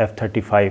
F-35,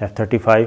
F-35,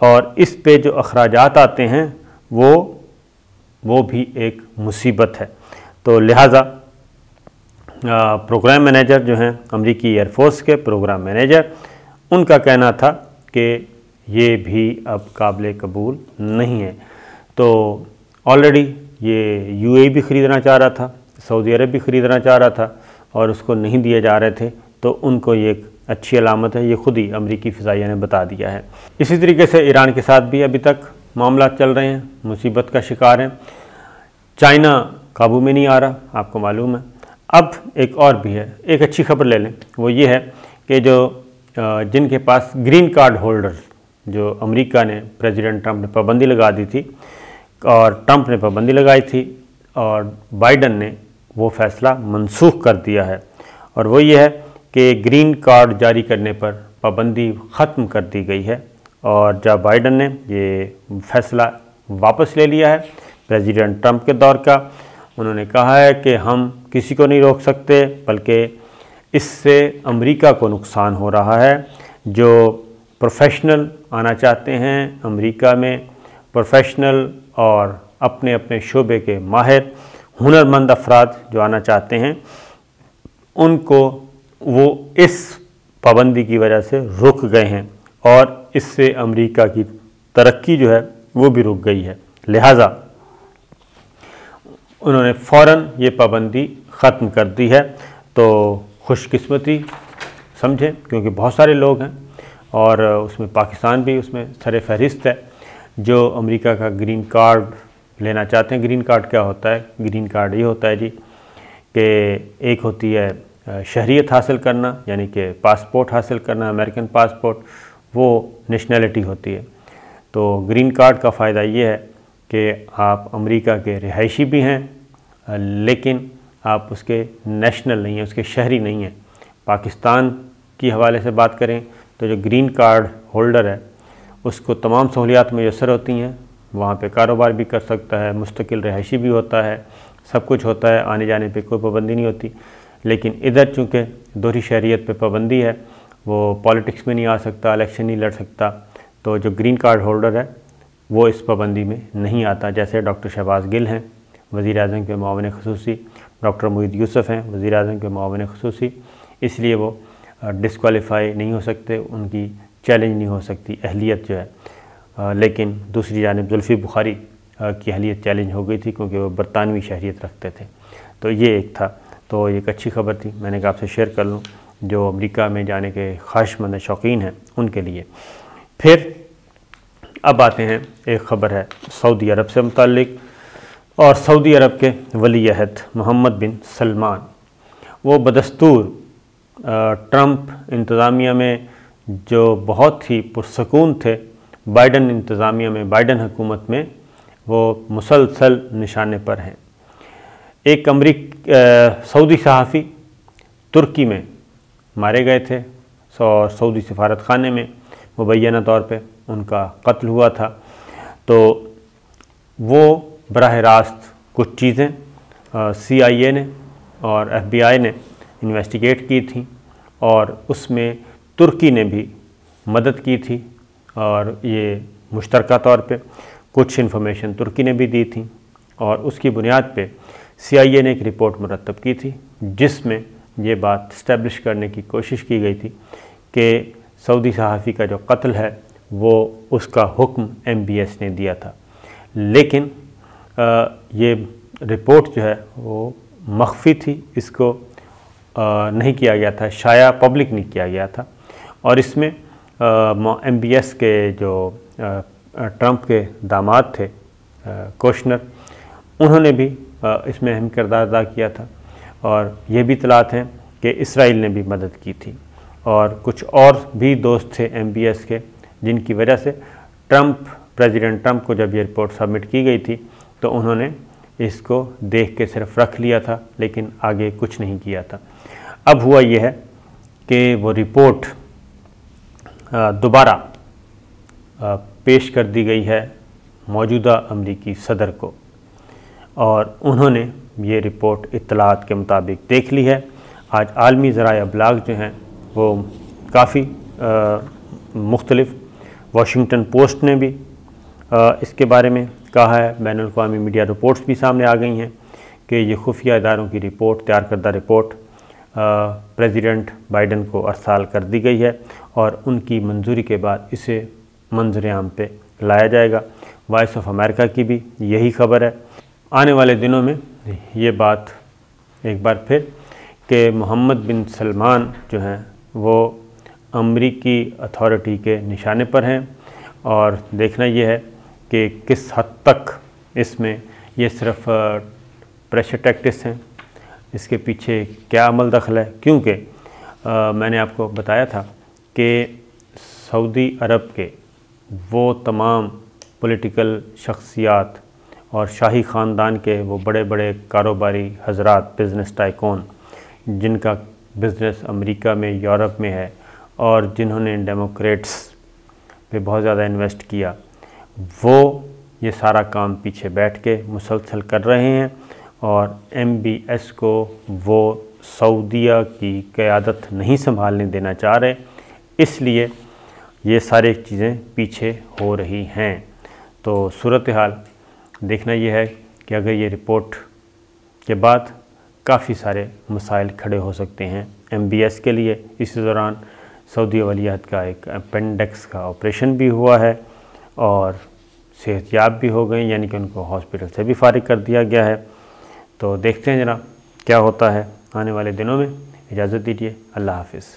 اور اس پہ جو اخراجات آتے ہیں وہ بھی ایک مصیبت ہے۔ تو لہٰذا پروگرام مینیجر جو ہیں امریکی ایئر فورس کے پروگرام مینیجر، ان کا کہنا تھا کہ یہ بھی اب قابل قبول نہیں ہے۔ تو آلریڈی یہ یو اے بھی خریدنا چاہ رہا تھا، سعودی عرب بھی خریدنا چاہ رہا تھا اور اس کو نہیں دیے جا رہے تھے، تو ان کو یہ ایک اچھی علامت ہے، یہ خود ہی امریکی فضائیہ نے بتا دیا ہے۔ اسی طریقے سے ایران کے ساتھ بھی ابھی تک معاملات چل رہے ہیں، مصیبت کا شکار ہیں۔ چائنا قابو میں نہیں آ رہا، آپ کو معلوم ہے۔ اب ایک اور بھی ہے، ایک اچھی خبر لے لیں، وہ یہ ہے کہ جو جن کے پاس گرین کارڈ ہولڈر، جو امریکہ نے پریزیڈنٹ ٹرمپ نے پابندی لگا دی تھی اور ٹرمپ نے پابندی لگائی تھی اور بائیڈن نے وہ فیصلہ منسوخ کر دیا ہے، اور وہ یہ ہے کہ گرین کارڈ جاری کرنے پر پابندی ختم کر دی گئی ہے، اور جب بائیڈن نے یہ فیصلہ واپس لے لیا ہے پریزیڈنٹ ٹرمپ کے دور کا، انہوں نے کہا ہے کہ ہم کسی کو نہیں روک سکتے، بلکہ اس سے امریکہ کو نقصان ہو رہا ہے۔ جو پروفیشنل آنا چاہتے ہیں امریکہ میں، پروفیشنل اور اپنے اپنے شعبے کے ماہر ہنرمند افراد جو آنا چاہتے ہیں، ان کو وہ اس پابندی کی وجہ سے رک گئے ہیں، اور اس سے امریکہ کی ترقی جو ہے وہ بھی رک گئی ہے۔ لہٰذا انہوں نے فوراً یہ پابندی ختم کر دی ہے۔ تو خوش قسمتی سمجھیں، کیونکہ بہت سارے لوگ ہیں اور اس میں پاکستان بھی اس میں سر فہرست ہے، جو امریکہ کا گرین کارڈ لینا چاہتے ہیں۔ گرین کارڈ کیا ہوتا ہے؟ گرین کارڈ یہ ہوتا ہے جی کہ ایک ہوتی ہے شہریت حاصل کرنا، یعنی کہ پاسپورٹ حاصل کرنا، امریکن پاسپورٹ، وہ نیشنلٹی ہوتی ہے۔ تو گرین کارڈ کا فائدہ یہ ہے کہ آپ امریکہ کے رہائشی بھی ہیں، لیکن آپ اس کے نیشنل نہیں ہیں، اس کے شہری نہیں ہیں۔ پاکستان کی حوالے سے بات کریں تو جو گرین کارڈ ہولڈر ہے اس کو تمام سہولیات میسر ہوتی ہیں، وہاں پہ کاروبار بھی کر سکتا ہے، مستقل رہائشی بھی ہوتا ہے، سب کچھ ہوتا ہے، آنے جانے پہ کوئی پابندی نہیں ہوتی۔ لیکن ادھر چونکہ دوہری شہریت پہ پابندی ہے، وہ پالیٹکس میں نہیں آ سکتا، الیکشن نہیں لڑ سکتا، تو جو گرین کارڈ ہولڈر ہے وہ اس پابندی میں نہیں آتا۔ جیسے ڈاکٹر شہباز گل ہیں وزیر اعظم کے معاون خصوصی، ڈاکٹر محمود یوسف ہیں وزیر اعظم کے معاون خصوصی، اس لیے وہ ڈسکوالیفائی نہیں ہو سکتے، ان کی چیلنج نہیں ہو سکتی اہلیت جو ہے۔ لیکن دوسری جانب زلفی بخاری کی اہلیت چیلنج ہو گئی تھی، کیونکہ وہ برطانوی شہریت رکھتے تھے۔ تو یہ ایک تھا، تو ایک اچھی خبر تھی، میں نے کہا آپ سے شیئر کر لوں، جو امریکہ میں جانے کے خواہش مند شوقین ہیں ان کے لیے۔ پھر اب آتے ہیں، ایک خبر ہے سعودی عرب سے متعلق، اور سعودی عرب کے ولی عہد محمد بن سلمان، وہ بدستور ٹرمپ انتظامیہ میں جو بہت ہی پرسکون تھے، بائیڈن انتظامیہ میں، بائیڈن حکومت میں وہ مسلسل نشانے پر ہیں۔ ایک سعودی صحافی ترکی میں مارے گئے تھے، سعودی سفارت خانے میں مبینہ طور پہ ان کا قتل ہوا تھا۔ تو وہ براہ راست کچھ چیزیں CIA نے اور FBI نے انویسٹیگیٹ کی تھیں، اور اس میں ترکی نے بھی مدد کی تھی، اور یہ مشترکہ طور پہ کچھ انفارمیشن ترکی نے بھی دی تھی، اور اس کی بنیاد پہ CIA نے ایک رپورٹ مرتب کی تھی، جس میں یہ بات اسٹیبلش کرنے کی کوشش کی گئی تھی کہ سعودی صحافی کا جو قتل ہے وہ اس کا حکم MBS نے دیا تھا۔ لیکن یہ رپورٹ جو ہے وہ مخفی تھی، اس کو نہیں کیا گیا تھا، شائع پبلک نہیں کیا گیا تھا، اور اس میں MBS کے جو ٹرمپ کے داماد تھے کوشنر، انہوں نے بھی اس میں اہم کردار ادا کیا تھا، اور یہ بھی اطلاعات ہیں کہ اسرائیل نے بھی مدد کی تھی، اور کچھ اور بھی دوست تھے MBS کے، جن کی وجہ سے پریزیڈنٹ ٹرمپ کو جب یہ رپورٹ سبمٹ کی گئی تھی تو انہوں نے اس کو دیکھ کے صرف رکھ لیا تھا، لیکن آگے کچھ نہیں کیا تھا۔ اب ہوا یہ ہے کہ وہ رپورٹ دوبارہ پیش کر دی گئی ہے موجودہ امریکی صدر کو، اور انہوں نے یہ رپورٹ اطلاعات کے مطابق دیکھ لی ہے۔ آج عالمی ذرائع ابلاغ جو ہیں وہ کافی مختلف واشنگٹن پوسٹ نے بھی اس کے بارے میں کہا ہے، بین الاقوامی میڈیا رپورٹس بھی سامنے آ گئی ہیں کہ یہ خفیہ اداروں کی رپورٹ، تیار کردہ رپورٹ پریزیڈنٹ بائیڈن کو ارسال کر دی گئی ہے اور ان کی منظوری کے بعد اسے منظر عام پہ لایا جائے گا۔ وائس آف امریکہ کی بھی یہی خبر ہے۔ آنے والے دنوں میں یہ بات ایک بار پھر کہ محمد بن سلمان جو ہیں وہ امریکی اتھارٹی کے نشانے پر ہیں، اور دیکھنا یہ ہے کہ کس حد تک اس میں یہ صرف پریشر ٹیکٹکس ہیں، اس کے پیچھے کیا عمل دخل ہے، کیونکہ میں نے آپ کو بتایا تھا کہ سعودی عرب کے وہ تمام پولیٹیکل شخصیات اور شاہی خاندان کے وہ بڑے بڑے کاروباری حضرات، بزنس ٹائکون، جن کا بزنس امریکہ میں، یورپ میں ہے، اور جنہوں نے ڈیموکریٹس پہ بہت زیادہ انویسٹ کیا، وہ یہ سارا کام پیچھے بیٹھ کے مسلسل کر رہے ہیں، اور MBS کو وہ سعودیہ کی قیادت نہیں سنبھالنے دینا چاہ رہے، اس لیے یہ سارے چیزیں پیچھے ہو رہی ہیں۔ تو صورتحال دیکھنا یہ ہے کہ اگر یہ رپورٹ کے بعد کافی سارے مسائل کھڑے ہو سکتے ہیں MBS کے لیے۔ اسی دوران سعودی ولیعہد کا ایک اپینڈکس کا آپریشن بھی ہوا ہے اور صحت یاب بھی ہو گئی، یعنی کہ ان کو ہاسپٹل سے بھی فارغ کر دیا گیا ہے۔ تو دیکھتے ہیں جناب کیا ہوتا ہے آنے والے دنوں میں۔ اجازت دیجیے، اللہ حافظ۔